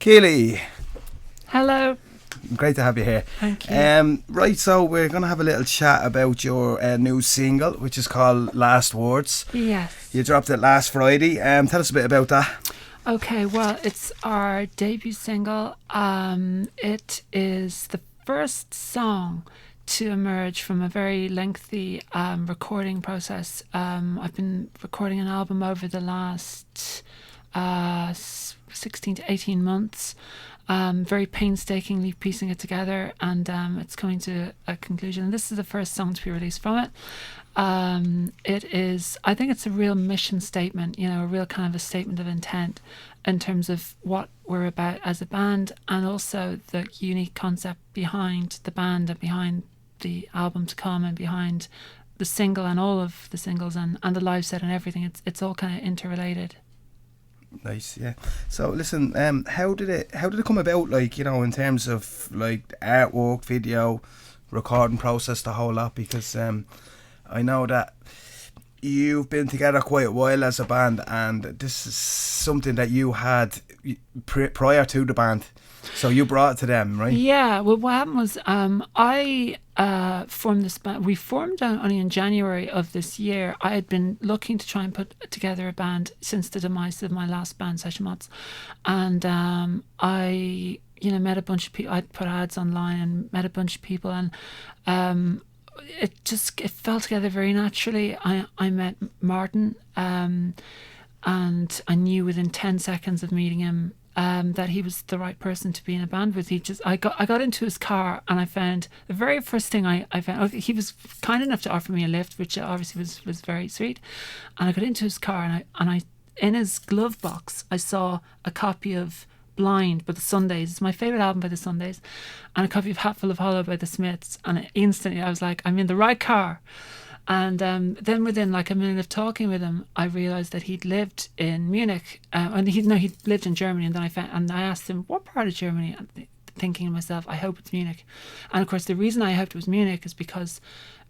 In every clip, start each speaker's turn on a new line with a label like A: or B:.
A: Keeley,
B: Hello.
A: great to have you here.
B: Thank you.
A: Right, so we're going to have a little chat about your new single, which is called Last Words.
B: Yes.
A: You dropped it last Friday. Tell us a bit about that.
B: Okay, well, it's our debut single. It is the first song to emerge from a very lengthy recording process. I've been recording an album over the last 16 to 18 months, very painstakingly piecing it together, and it's coming to a conclusion. This is the first song to be released from it. I think it's a real mission statement, a real kind of a statement of intent in terms of what we're about as a band, and also the unique concept behind the band and behind the album to come and behind the single and all of the singles and the live set and everything. It's all kind of interrelated.
A: Nice, yeah. So listen, how did it come about, like, in terms of like artwork, video, recording process, the whole lot? Because I know that you've been together quite a while as a band, and this is something that you had prior to the band, so you brought it to them, right?
B: Yeah, well, what happened was I formed this band. We formed only in January of this year. I had been looking to try and put together a band since the demise of my last band, Session Mods, and I met a bunch of people. I'd put ads online and met a bunch of people, and it fell together very naturally. I met Martin, and I knew within 10 seconds of meeting him that he was the right person to be in a band with. I got into his car, and I found the very first thing I found, he was kind enough to offer me a lift, which obviously was very sweet. And I got into his car, and I in his glove box I saw a copy of Blind by the Sundays. It's my favourite album by the Sundays, and a copy of Hatful of Hollow by the Smiths, and instantly I was like, I'm in the right car. And then within like a minute of talking with him, I realised that he'd lived in Munich, and he'd lived in Germany. And then I asked him, what part of Germany? Thinking to myself, I hope it's Munich. And of course, the reason I hoped it was Munich is because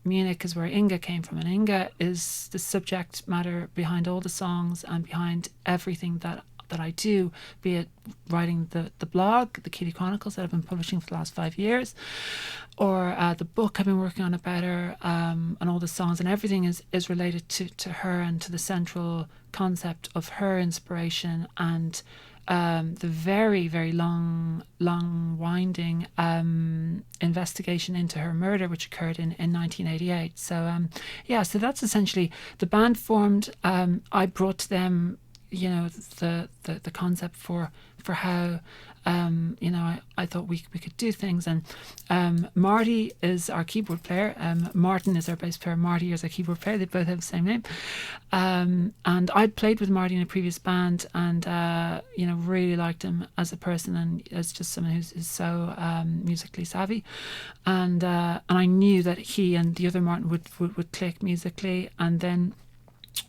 B: Munich is where Inga came from, and Inga is the subject matter behind all the songs and behind everything that I do, be it writing the blog, the Keeley Chronicles that I've been publishing for the last 5 years, or the book I've been working on about her, and all the songs, and everything is related to her and to the central concept of her inspiration and the very, very long winding investigation into her murder, which occurred in 1988. So so that's essentially the band formed. I brought to them the concept for how I thought we could do things, and Marty is our keyboard player, Martin is our bass player, Marty is our keyboard player. They both have the same name, and I'd played with Marty in a previous band, and really liked him as a person and as just someone who's so musically savvy, and I knew that he and the other Martin would click musically. And then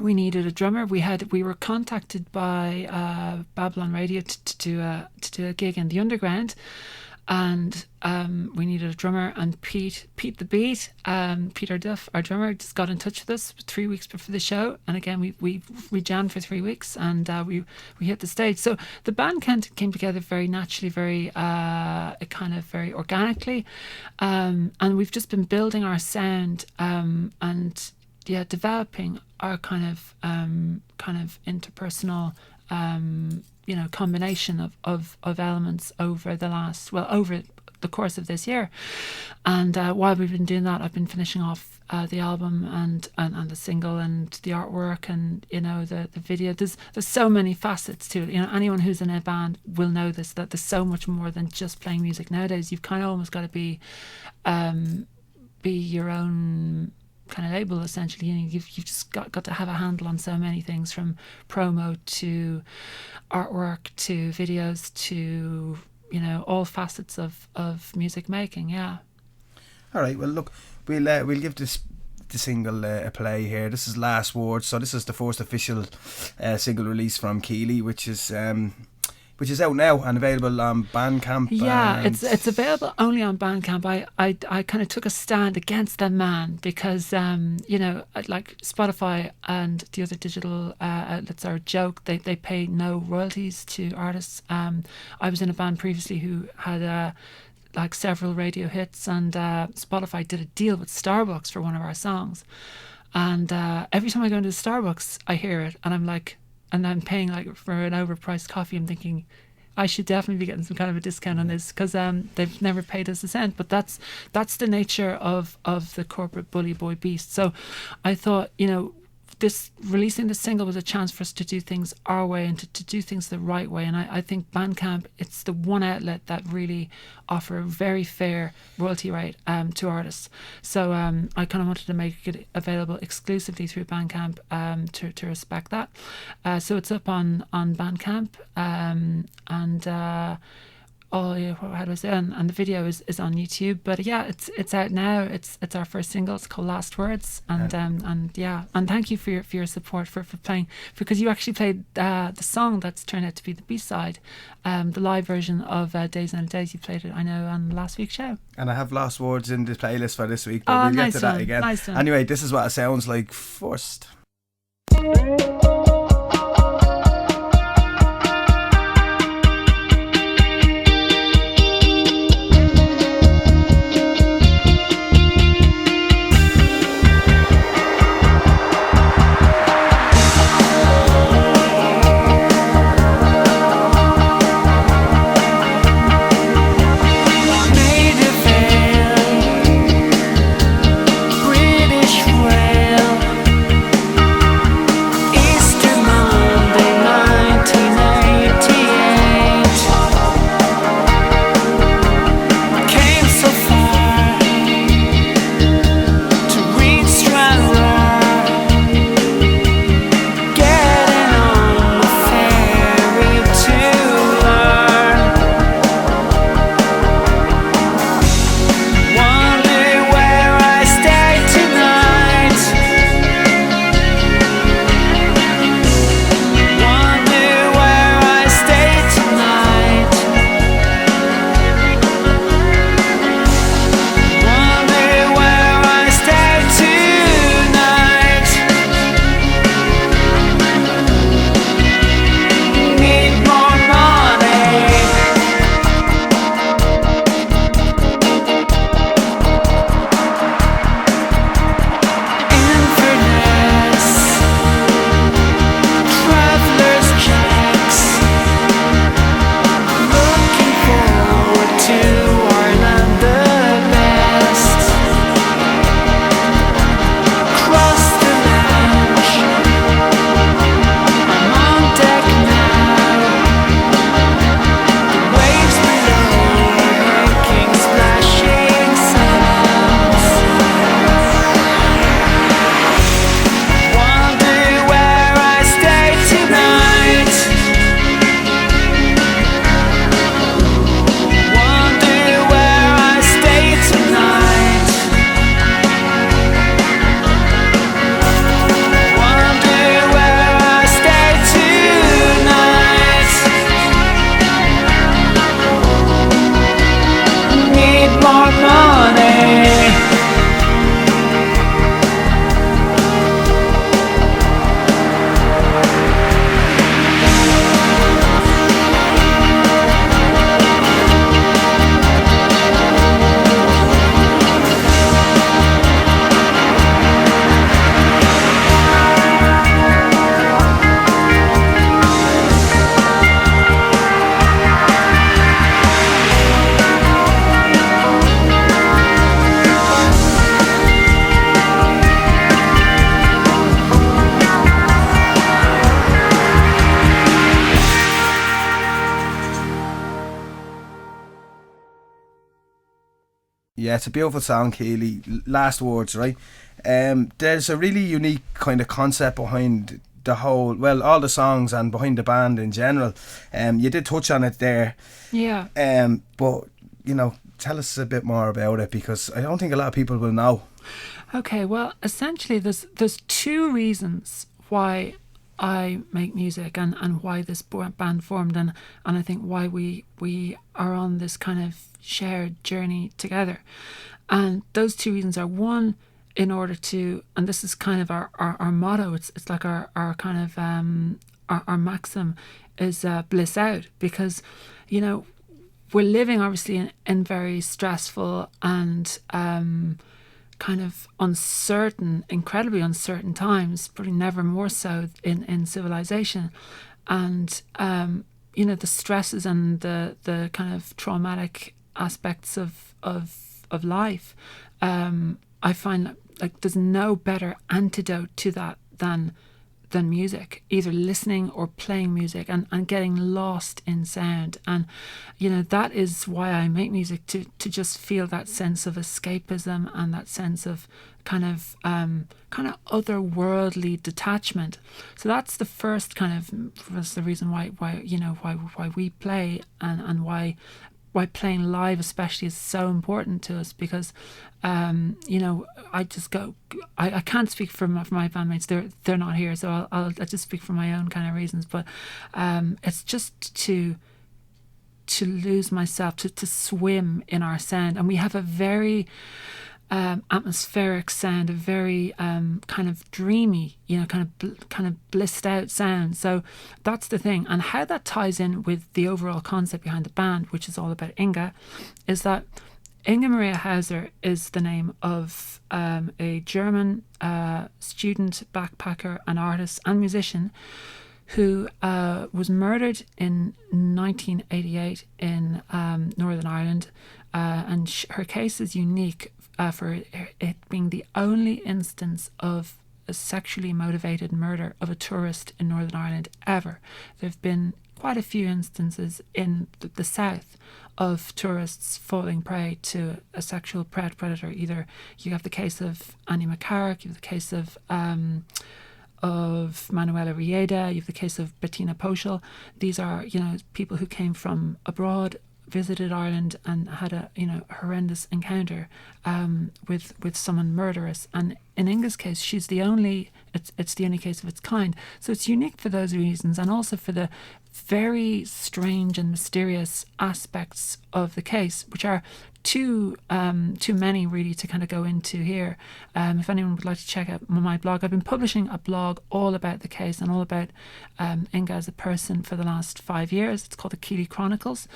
B: we needed a drummer. We were contacted by Babylon Radio to do a gig in the underground, and we needed a drummer. And Pete the Beat, Peter Duff, our drummer, just got in touch with us 3 weeks before the show. And again, we jammed for 3 weeks, and we hit the stage. So the band came together very naturally, very very organically, and we've just been building our sound and developing our kind of interpersonal combination of elements over the course of this year. And while we've been doing that, I've been finishing off the album and the single and the artwork and the video. There's so many facets to it. Anyone who's in a band will know this, that there's so much more than just playing music nowadays. You've kind of almost got to be your own kind of label, essentially. You've just got to have a handle on so many things, from promo to artwork to videos to all facets of music making. Yeah.
A: All right, well, look, we'll give the single a play here. This is Last Words, so this is the first official single release from Keeley, which is which is out now and available on Bandcamp.
B: Yeah,
A: and
B: it's available only on Bandcamp. I kind of took a stand against them, man, because like Spotify and the other digital outlets are a joke. They pay no royalties to artists. I was in a band previously who had like several radio hits, and Spotify did a deal with Starbucks for one of our songs. And every time I go into Starbucks, I hear it, and I'm like, and I'm paying like for an overpriced coffee. I'm thinking, I should definitely be getting some kind of a discount on this, because they've never paid us a cent. But that's the nature of the corporate bully boy beast. So I thought, releasing this single was a chance for us to do things our way and to do things the right way. And I think Bandcamp, it's the one outlet that really offer a very fair royalty rate to artists. So I kind of wanted to make it available exclusively through Bandcamp to respect that. So it's up on Bandcamp, and how do I say? And the video is on YouTube. But yeah, it's out now. It's our first single. It's called Last Words. And and thank you for your support for playing, because you actually played the song that's turned out to be the B-side, the live version of Days and Days. You played it, I know, on last week's show.
A: And I have Last Words in the playlist for this week, but we'll get to that again.
B: Nice one.
A: Anyway, this is what it sounds like first. Yeah, it's a beautiful song, Keeley. Last Words, right? There's a really unique kind of concept behind the whole, well, all the songs and behind the band in general. You did touch on it there.
B: Yeah.
A: But, you know, tell us a bit more about it, because I don't think a lot of people will know.
B: Okay, well, essentially there's two reasons why I make music and why this band formed, and I think why we are on this kind of shared journey together. And those two reasons are, one, in order to, and this is kind of our motto, it's like our kind of our maxim is bliss out, because you know we're living obviously in very stressful and kind of uncertain, incredibly uncertain times, probably never more so in civilization. And you know, the stresses and the kind of traumatic aspects of life, I find like there's no better antidote to that than music, either listening or playing music and getting lost in sound. And you know, that is why I make music, to just feel that sense of escapism and that sense of kind of otherworldly detachment. So that's the first kind of, was the reason why we play, and why playing live especially is so important to us, because you know, I can't speak for my bandmates, they're not here, so I'll just speak for my own kind of reasons, but it's just to lose myself, to swim in our sound. And we have a very atmospheric sound, a very kind of dreamy, you know, kind of blissed out sound. So that's the thing. And how that ties in with the overall concept behind the band, which is all about Inga, is that Inga Maria Hauser is the name of a German student, backpacker and artist and musician who was murdered in 1988 in Northern Ireland. And her case is unique for it being the only instance of a sexually motivated murder of a tourist in Northern Ireland ever. There have been quite a few instances in the south of tourists falling prey to a sexual predator. Either you have the case of Andy Marke, you have the case of Manuela Rieda, you have the case of Bettina Poschel. These are, you know, people who came from abroad, visited Ireland and had a, you know, horrendous encounter with someone murderous. And in Inga's case, she's the only, it's the only case of its kind. So it's unique for those reasons, and also for the very strange and mysterious aspects of the case, which are too many really to kind of go into here. If anyone would like to check out my blog, I've been publishing a blog all about the case and all about Inga as a person for the last 5 years. It's called the Keeley Chronicles,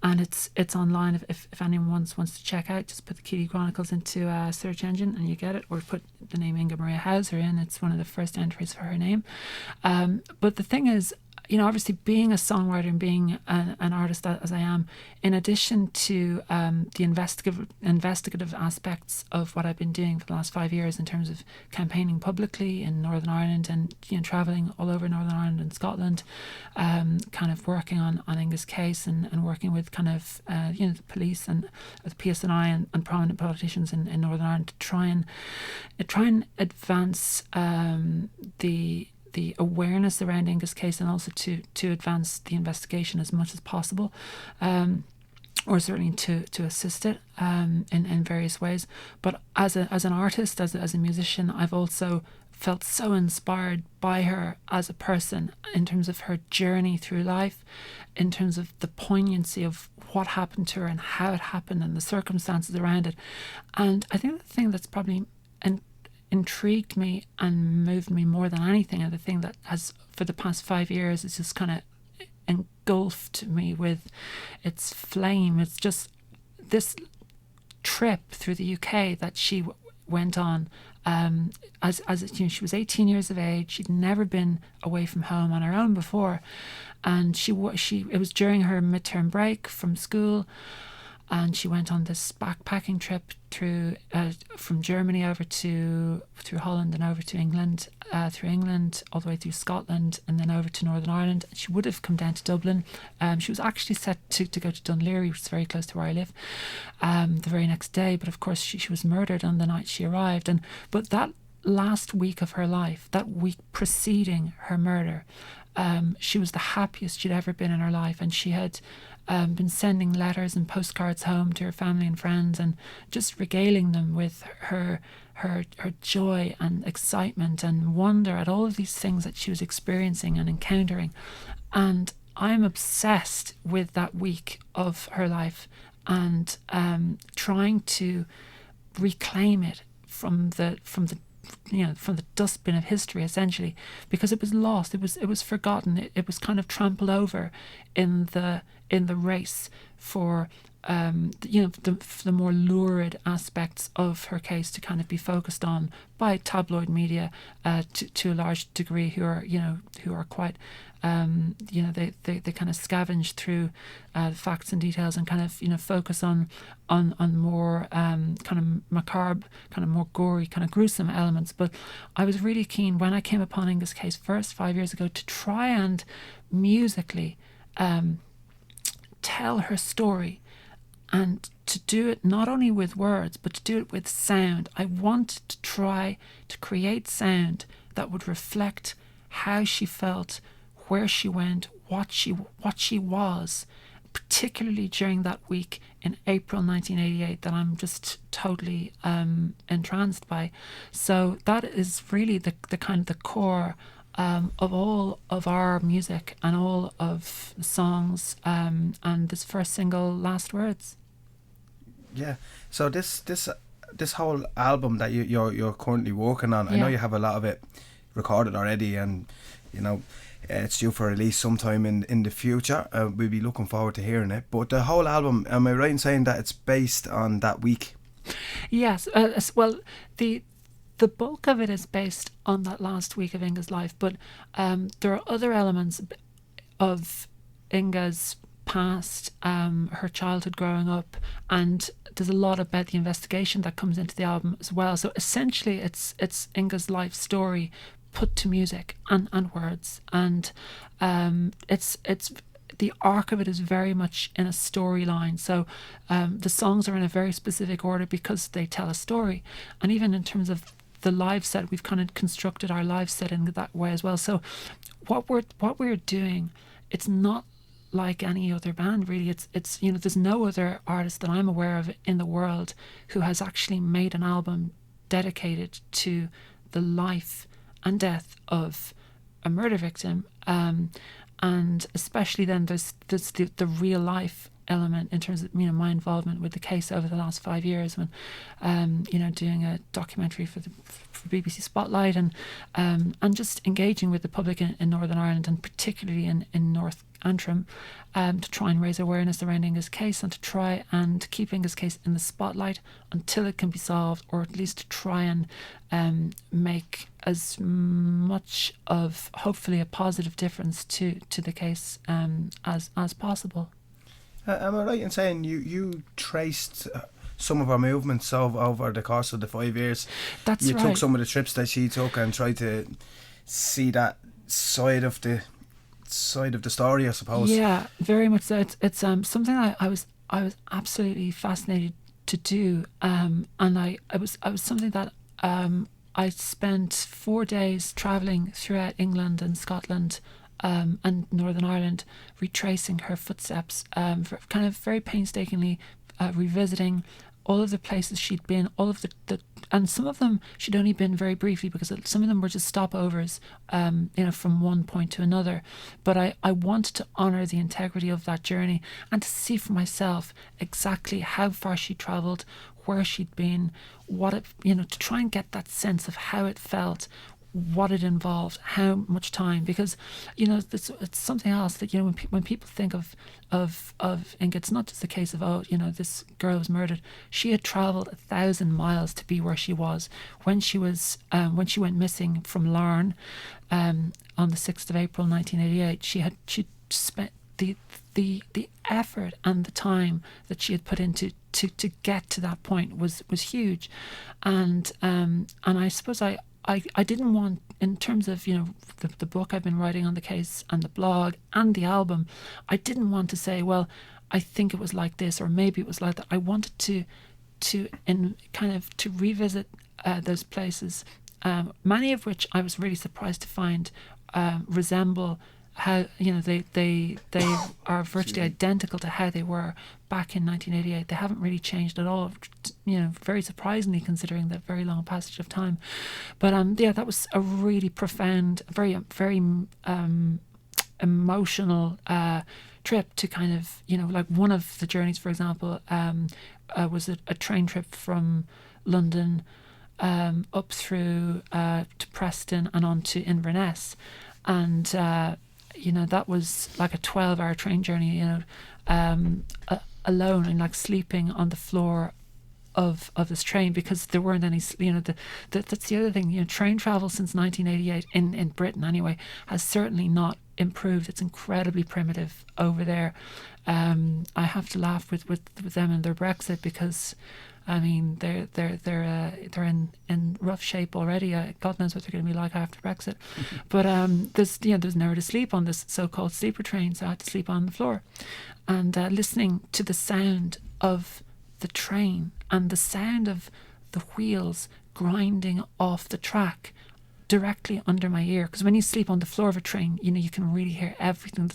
B: and it's online. If anyone wants to check out, just put the Keeley Chronicles into a search engine and you get it, or put the name Inga Maria Hauser in. It's one of the first entries for her name. But the thing is, you know, obviously being a songwriter and being an artist as I am, in addition to the investigative aspects of what I've been doing for the last 5 years in terms of campaigning publicly in Northern Ireland and, you know, travelling all over Northern Ireland and Scotland, kind of working on Inga's case and working with kind of, you know, the police and the PSNI and prominent politicians in Northern Ireland to try and advance the awareness around Inga's case, and also to advance the investigation as much as possible, or certainly to assist it in various ways. But as an artist, as a musician, I've also felt so inspired by her as a person, in terms of her journey through life, in terms of the poignancy of what happened to her and how it happened and the circumstances around it. And I think the thing that's probably intrigued me and moved me more than anything, and the thing that has for the past 5 years is just kind of engulfed me with its flame, it's just this trip through the UK that she went on. As you know, she was 18 years of age. She'd never been away from home on her own before, and it was during her midterm break from school. And she went on this backpacking trip through from Germany over through Holland and over to England, through England all the way through Scotland, and then over to Northern Ireland. She would have come down to Dublin. She was actually set to go to Dunleary, which is very close to where I live, the very next day. But of course, she was murdered on the night she arrived. But that last week of her life, that week preceding her murder, she was the happiest she'd ever been in her life, and she had been sending letters and postcards home to her family and friends, and just regaling them with her joy and excitement and wonder at all of these things that she was experiencing and encountering. And I'm obsessed with that week of her life, and trying to reclaim it from the dustbin of history, essentially, because it was lost. It was forgotten. It was kind of trampled over in the race for the more lurid aspects of her case to kind of be focused on by tabloid media to a large degree, who are quite they kind of scavenge through facts and details and kind of focus on more kind of macabre, kind of more gory, kind of gruesome elements. But I was really keen when I came upon Inga's case first 5 years ago to try and musically tell her story, and to do it not only with words but to do it with sound. I wanted to try to create sound that would reflect how she felt, where she went, what she was, particularly during that week in April 1988 that I'm just totally entranced by. So that is really the kind of the core of all of our music and all of the songs, and this first single, Last Words.
A: Yeah. So this whole album that you're currently working on, I know you have a lot of it recorded already, and it's due for release sometime in the future. We'll be looking forward to hearing it. But the whole album, am I right in saying that it's based on that week?
B: Yes. Well, the bulk of it is based on that last week of Inga's life, but there are other elements of Inga's past, her childhood growing up, and there's a lot about the investigation that comes into the album as well. So essentially it's Inga's life story put to music and words, and it's the arc of it is very much in a storyline. So the songs are in a very specific order because they tell a story, and even in terms of the live set, we've kind of constructed our live set in that way as well. So what we're doing, it's not like any other band really. It's there's no other artist that I'm aware of in the world who has actually made an album dedicated to the life and death of a murder victim, and especially then there's the real life element in terms of my involvement with the case over the last 5 years, when doing a documentary for BBC Spotlight, and just engaging with the public in Northern Ireland, and particularly in North Antrim, to try and raise awareness around Inga's case, and to try and keep Inga's case in the spotlight until it can be solved, or at least to try and make as much of hopefully a positive difference to the case as possible.
A: Am I right in saying you traced some of her movements over the course of the 5 years?
B: That's right.
A: You took some of the trips that she took and tried to see that side of the story, I suppose.
B: Yeah, very much so. It's something I was absolutely fascinated to do, and I was something that I spent 4 days travelling throughout England and Scotland, and Northern Ireland, retracing her footsteps, kind of very painstakingly revisiting all of the places she'd been, all of the and some of them she'd only been very briefly, because some of them were just stopovers, from one point to another. But I wanted to honour the integrity of that journey, and to see for myself exactly how far she travelled, where she'd been, what it, to try and get that sense of how it felt, what it involved, how much time, because it's something else that when people think of Inga, it's not just a case of this girl was murdered. She had travelled 1,000 miles to be where she was when she went missing from Larne on the 6th of April 1988. She spent the effort and the time that she had put into to get to that point was huge, and I suppose I didn't want, in terms of the book I've been writing on the case and the blog and the album, I didn't want to say, well, I think it was like this or maybe it was like that. I wanted to revisit those places, many of which I was really surprised to find resemble how they are virtually identical to how they were back in 1988. They haven't really changed at all. Very surprisingly considering the very long passage of time. But that was a really profound, very very emotional trip to kind of like one of the journeys, for example, was a train trip from London up through to Preston and on to Inverness, and that was like a 12-hour train journey, alone, and like sleeping on the floor of this train, because there weren't any, that's the other thing, train travel since 1988 in Britain anyway has certainly not improved. It's incredibly primitive over there. I have to laugh with them and their Brexit, because I mean they're in rough shape already. God knows what they're going to be like after Brexit. But there's nowhere to sleep on this so-called sleeper train, so I had to sleep on the floor, and listening to the sound of the train and the sound of the wheels grinding off the track directly under my ear, because when you sleep on the floor of a train, you can really hear everything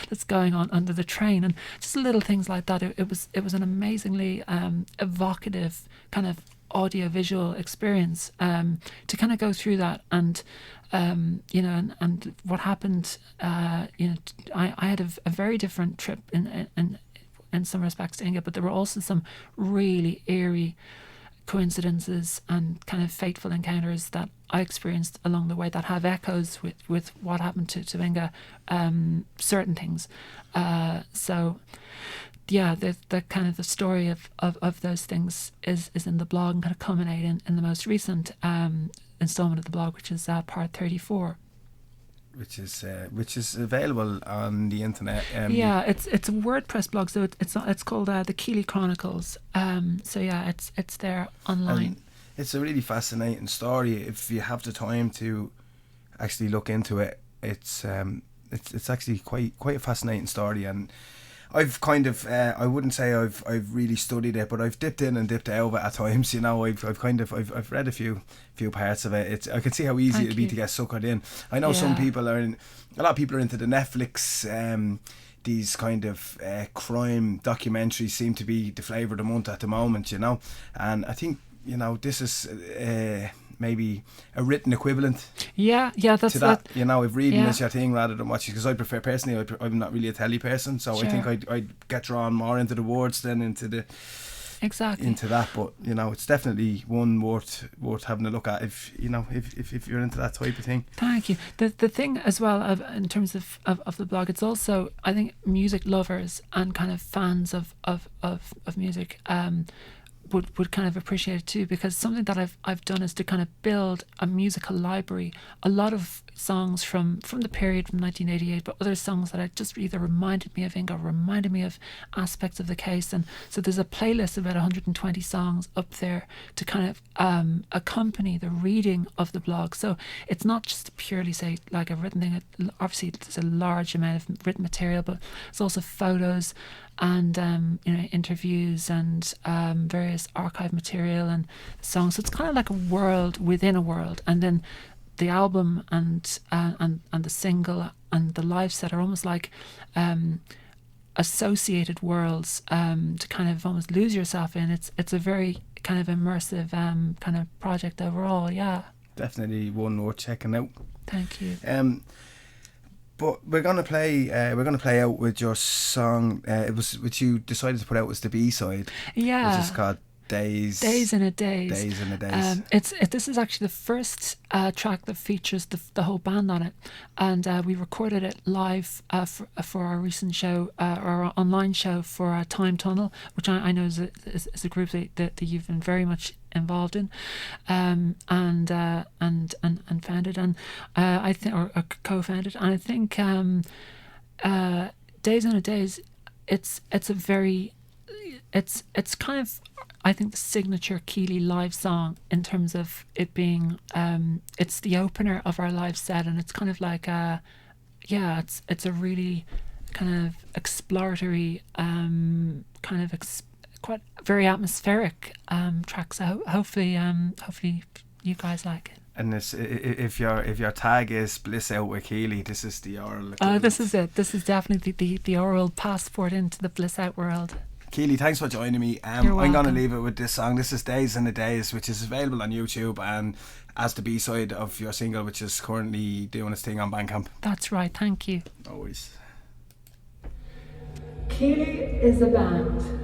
B: that's going on under the train, and just little things like that. It was an amazingly evocative kind of audio-visual experience to kind of go through that, and and what happened. I had a very different trip in some respects to Inga, but there were also some really eerie coincidences and kind of fateful encounters that I experienced along the way that have echoes with what happened to Inga, certain things. So yeah, the kind of the story of those things is in the blog, and kind of culminate in the most recent installment of the blog, which is part 34.
A: Which is available on the internet.
B: It's a WordPress blog, so it's called the Keeley Chronicles. So yeah, it's there online.
A: And it's a really fascinating story if you have the time to actually look into it. It's actually quite a fascinating story, and I've kind of I wouldn't say I've really studied it, but I've dipped in and dipped out of it at times. I've read a few parts of it. I can see how easy it'd be to get suckered in. I know a lot of people are into the Netflix. These kind of crime documentaries seem to be the flavour of the month at the moment, and I think this is maybe a written equivalent.
B: That's
A: to that. If reading is your thing rather than watching, because I prefer personally, I'm not really a telly person, so sure. I think I'd get drawn more into the words than into the into that. But it's definitely one worth having a look at if you're into that type of thing.
B: Thank you. The thing as well in terms of the blog, it's also, I think, music lovers and kind of fans of music would kind of appreciate it too, because something that I've done is to kind of build a musical library. A lot of songs from the period from 1988, but other songs that had just either reminded me of Inga, reminded me of aspects of the case. And so there's a playlist of about 120 songs up there to kind of accompany the reading of the blog. So it's not just purely, say, like a written thing. Obviously there's a large amount of written material, but it's also photos and interviews and various archive material and songs. So it's kind of like a world within a world, and then the album and the single and the live set are almost like associated worlds to kind of almost lose yourself in. It's a very kind of immersive kind of project overall. Yeah,
A: definitely one worth checking out.
B: Thank you.
A: But we're gonna play out with your song. It was which you decided to put out was the B-side.
B: Yeah,
A: which is called Days
B: in a Daze.
A: Days in a Daze.
B: This is actually the first track that features the whole band on it, and we recorded it live for our recent show, our online show for Time Tunnel, which I know is a group that you've been very much involved in, and founded, and I think or co-founded, and I think Days in a Daze, it's kind of, I think, the signature Keeley live song in terms of it being it's the opener of our live set, and it's kind of like it's a really kind of exploratory kind of quite very atmospheric track. So hopefully you guys like it.
A: And if your tag is Bliss-out with Keeley, this is the oral.
B: This is it. This is definitely the oral passport into the Bliss-out world.
A: Keeley, thanks for joining me. I'm going to leave it with this song. This is Days and the Days, which is available on YouTube and as the B-side of your single, which is currently doing its thing on Bandcamp.
B: That's right. Thank you.
A: Always.
B: Keeley is a band.